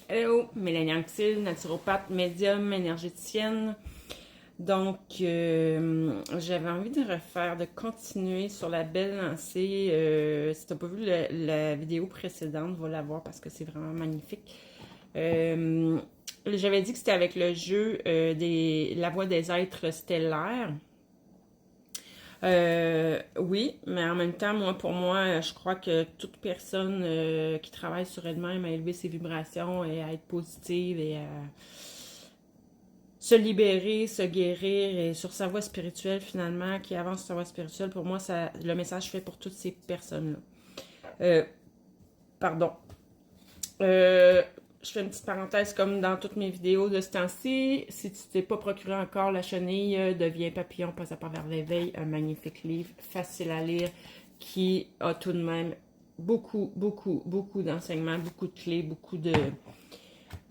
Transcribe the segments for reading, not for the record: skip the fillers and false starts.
Hello, Mélanie Anctil, naturopathe, médium, énergéticienne. Donc, j'avais envie de continuer sur la belle lancée. Si t'as pas vu la vidéo précédente, va la voir parce que c'est vraiment magnifique. J'avais dit que c'était avec le jeu la voix des êtres stellaires. Oui, mais en même temps, pour moi, je crois que toute personne qui travaille sur elle-même à élever ses vibrations et à être positive et à se libérer, se guérir et sur sa voie spirituelle finalement, qui avance sur sa voie spirituelle, pour moi, le message fait pour toutes ces personnes-là. Euh, pardon. Je fais une petite parenthèse comme dans toutes mes vidéos de ce temps-ci. Si tu t'es pas procuré encore La Chenille, Deviens papillon, passe à pas vers l'éveil, un magnifique livre, facile à lire, qui a tout de même beaucoup d'enseignements, beaucoup de clés,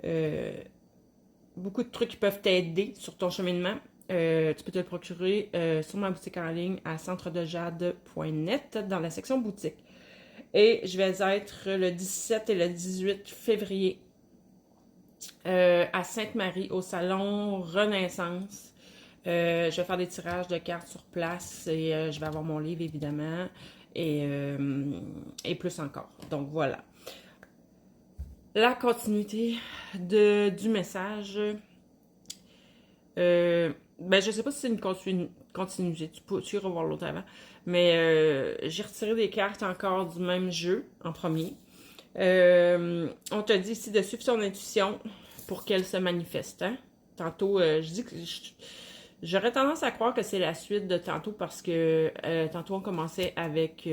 euh, beaucoup de trucs qui peuvent t'aider sur ton cheminement. Tu peux te le procurer sur ma boutique en ligne à centredejade.net dans la section boutique. Et je vais être le 17 et le 18 février à Sainte-Marie au salon Renaissance. Je vais faire des tirages de cartes sur place et je vais avoir mon livre évidemment et plus encore. Donc voilà. La continuité du message. Je sais pas si c'est une continuité, tu iras voir l'autre avant, mais j'ai retiré des cartes encore du même jeu en premier. On te dit ici de suivre ton intuition pour qu'elle se manifeste. Hein? Tantôt, je dis que j'aurais tendance à croire que c'est la suite de tantôt parce que tantôt on commençait avec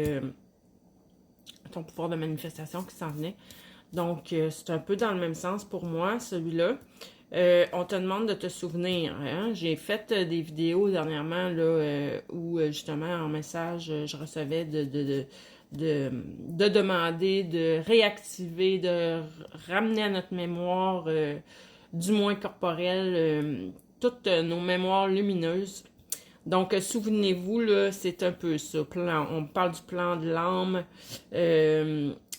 ton pouvoir de manifestation qui s'en venait. Donc, c'est un peu dans le même sens pour moi, celui-là. On te demande de te souvenir. Hein? J'ai fait des vidéos dernièrement là, où justement en message, je recevais de demander, de réactiver, de ramener à notre mémoire, du moins corporelle, toutes nos mémoires lumineuses. Donc, souvenez-vous, là, c'est un peu ça. On parle du plan de l'âme,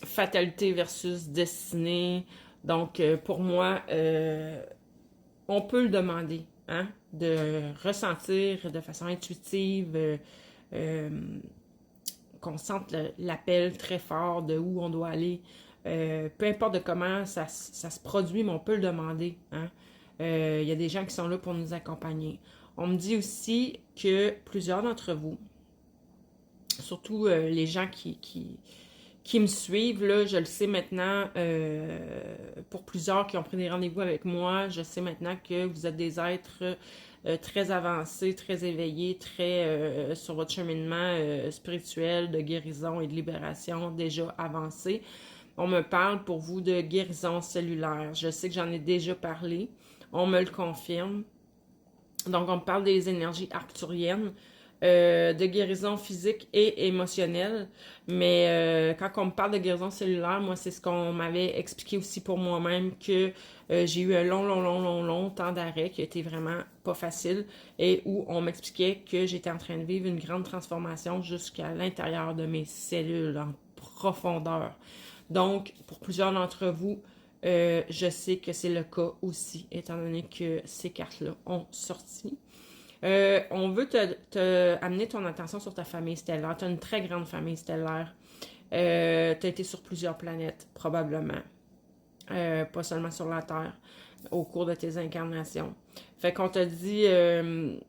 fatalité versus destinée. Donc, pour moi, on peut le demander, hein, de ressentir de façon intuitive, euh, qu'on sente l'appel très fort de où on doit aller. Peu importe de comment ça se produit, mais on peut le demander. Hein. Y a des gens qui sont là pour nous accompagner. On me dit aussi que plusieurs d'entre vous, surtout les gens qui me suivent, là, je le sais maintenant, pour plusieurs qui ont pris des rendez-vous avec moi, je sais maintenant que vous êtes des êtres très avancés, très éveillés, très sur votre cheminement spirituel de guérison et de libération déjà avancé. On me parle pour vous de guérison cellulaire. Je sais que j'en ai déjà parlé. On me le confirme. Donc, on me parle des énergies arcturiennes, de guérison physique et émotionnelle. Mais quand on me parle de guérison cellulaire, moi, c'est ce qu'on m'avait expliqué aussi pour moi-même, que j'ai eu un long temps d'arrêt qui a été vraiment pas facile et où on m'expliquait que j'étais en train de vivre une grande transformation jusqu'à l'intérieur de mes cellules, en profondeur. Donc, pour plusieurs d'entre vous, je sais que c'est le cas aussi, étant donné que ces cartes-là ont sorti. On veut te amener ton attention sur ta famille stellaire. Tu as une très grande famille stellaire. Tu as été sur plusieurs planètes, probablement. Pas seulement sur la Terre, au cours de tes incarnations. Fait qu'on te dit de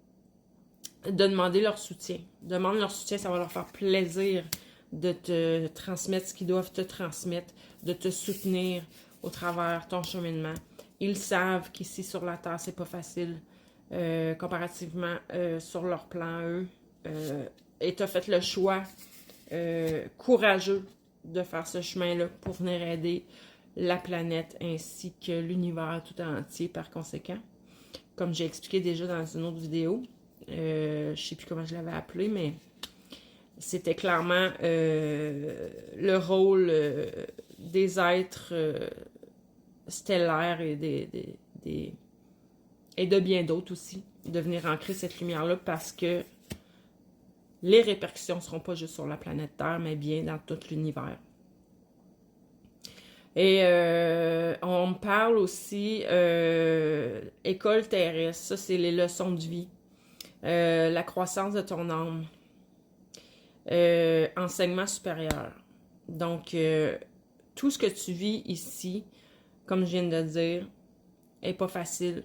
demander leur soutien. Demande leur soutien, ça va leur faire plaisir de te transmettre ce qu'ils doivent te transmettre, de te soutenir au travers ton cheminement. Ils savent qu'ici sur la Terre, c'est pas facile comparativement sur leur plan, eux. Et tu as fait le choix courageux de faire ce chemin-là pour venir aider la planète ainsi que l'univers tout entier par conséquent. Comme j'ai expliqué déjà dans une autre vidéo, je sais plus comment je l'avais appelé, mais c'était clairement le rôle des êtres stellaires et de bien d'autres aussi, de venir ancrer cette lumière-là parce que les répercussions ne seront pas juste sur la planète Terre, mais bien dans tout l'univers. Et on On me parle aussi école terrestre, ça c'est les leçons de vie, la croissance de ton âme, enseignement supérieur. Donc, tout ce que tu vis ici, comme je viens de le dire, est pas facile.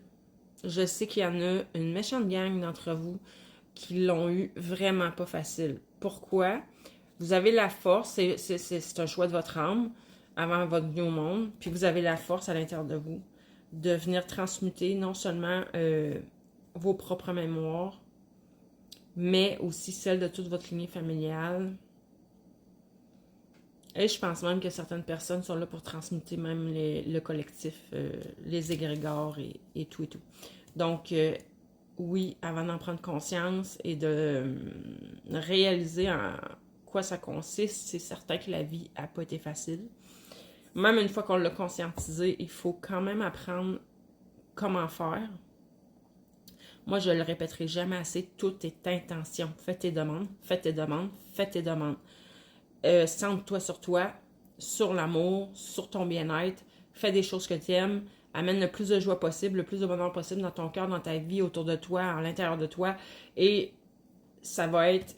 Je sais qu'il y en a une méchante gang d'entre vous qui l'ont eu vraiment pas facile. Pourquoi? Vous avez la force, c'est un choix de votre âme avant votre vie au monde, puis vous avez la force à l'intérieur de vous de venir transmuter non seulement vos propres mémoires, mais aussi celles de toute votre lignée familiale. Et je pense même que certaines personnes sont là pour transmuter même le collectif, les égrégores et tout et tout. Donc, oui, avant d'en prendre conscience et de réaliser en quoi ça consiste, c'est certain que la vie n'a pas été facile. Même une fois qu'on l'a conscientisé, il faut quand même apprendre comment faire. Moi, je le répéterai jamais assez, tout est intention. Fais tes demandes, fais tes demandes, fais tes demandes. Centre-toi sur toi, sur l'amour, sur ton bien-être. Fais des choses que tu aimes. Amène le plus de joie possible, le plus de bonheur possible dans ton cœur, dans ta vie, autour de toi, à l'intérieur de toi. Et ça va être...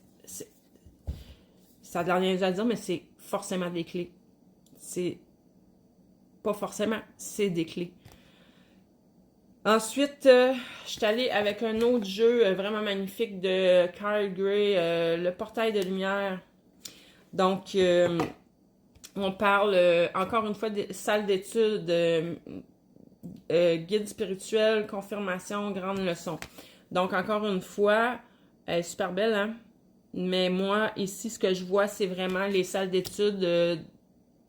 Ça a de rien à dire, mais c'est forcément des clés. C'est pas forcément, c'est des clés. Ensuite, je suis allée avec un autre jeu vraiment magnifique de Carl Gray, Le Portail de Lumière. Donc, on parle encore une fois de salle d'études, guide spirituel, confirmation, grande leçon. Donc, encore une fois, elle est super belle, hein? Mais moi, ici, ce que je vois, c'est vraiment les salles d'études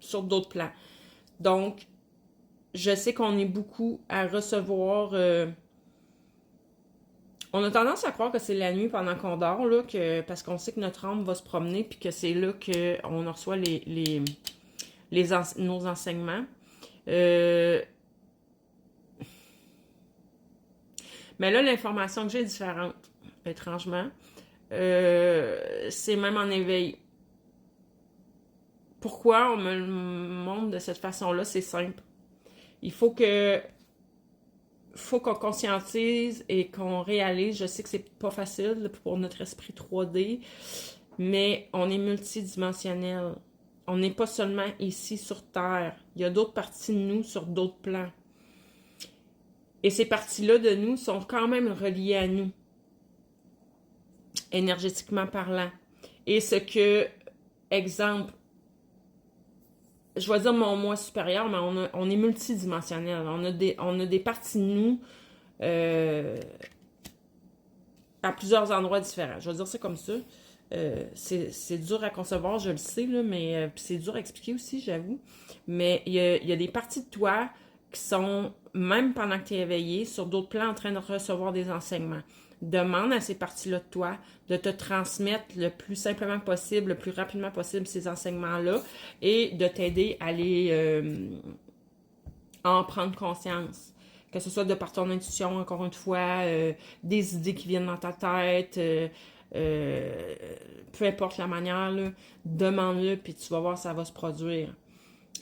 sur d'autres plans. Donc, je sais qu'on est beaucoup à recevoir... on a tendance à croire que c'est la nuit pendant qu'on dort, là, parce qu'on sait que notre âme va se promener, puis que c'est là qu'on reçoit nos enseignements. Mais là, l'information que j'ai est différente, étrangement. C'est même en éveil. Pourquoi on me le montre de cette façon-là? C'est simple. Il faut qu'on conscientise et qu'on réalise. Je sais que c'est pas facile pour notre esprit 3D, mais on est multidimensionnel. On n'est pas seulement ici sur Terre. Il y a d'autres parties de nous sur d'autres plans. Et ces parties-là de nous sont quand même reliées à nous, énergétiquement parlant. Et ce que, exemple, je vais dire mon moi supérieur, mais on est multidimensionnel. On a des parties de nous à plusieurs endroits différents. Je vais dire ça comme ça. C'est dur à concevoir, je le sais, là, mais c'est dur à expliquer aussi, j'avoue. Mais il y a des parties de toi qui sont, même pendant que tu es éveillé, sur d'autres plans en train de recevoir des enseignements. Demande à ces parties-là de toi de te transmettre le plus simplement possible, le plus rapidement possible ces enseignements-là et de t'aider à en prendre conscience. Que ce soit de par ton intuition, encore une fois, des idées qui viennent dans ta tête, peu importe la manière, là, demande-le puis tu vas voir, ça va se produire.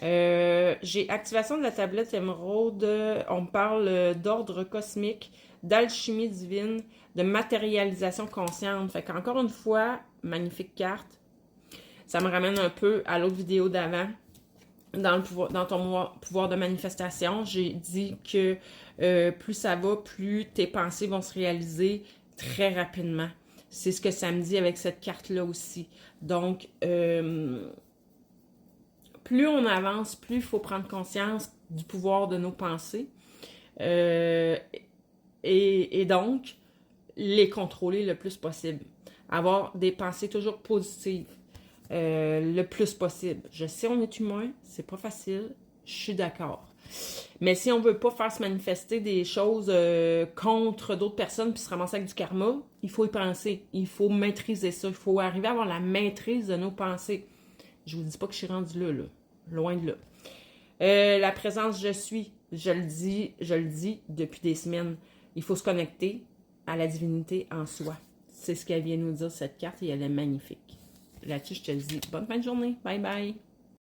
J'ai activation de la tablette émeraude. On parle d'ordre cosmique, d'alchimie divine, de matérialisation consciente. Fait qu'encore une fois, magnifique carte. Ça me ramène un peu à l'autre vidéo d'avant. Dans ton pouvoir de manifestation, j'ai dit que plus ça va, plus tes pensées vont se réaliser très rapidement. C'est ce que ça me dit avec cette carte-là aussi. Donc, plus on avance, plus il faut prendre conscience du pouvoir de nos pensées. Et donc, les contrôler le plus possible. Avoir des pensées toujours positives le plus possible. Je sais, on est humain, c'est pas facile, je suis d'accord. Mais si on veut pas faire se manifester des choses contre d'autres personnes puis se ramasser avec du karma, il faut y penser. Il faut maîtriser ça. Il faut arriver à avoir la maîtrise de nos pensées. Je vous dis pas que je suis rendue là. Loin de là. La présence je suis, je le dis depuis des semaines. Il faut se connecter à la divinité en soi. C'est ce qu'elle vient nous dire, cette carte, et elle est magnifique. Là-dessus, je te dis bonne fin de journée. Bye bye.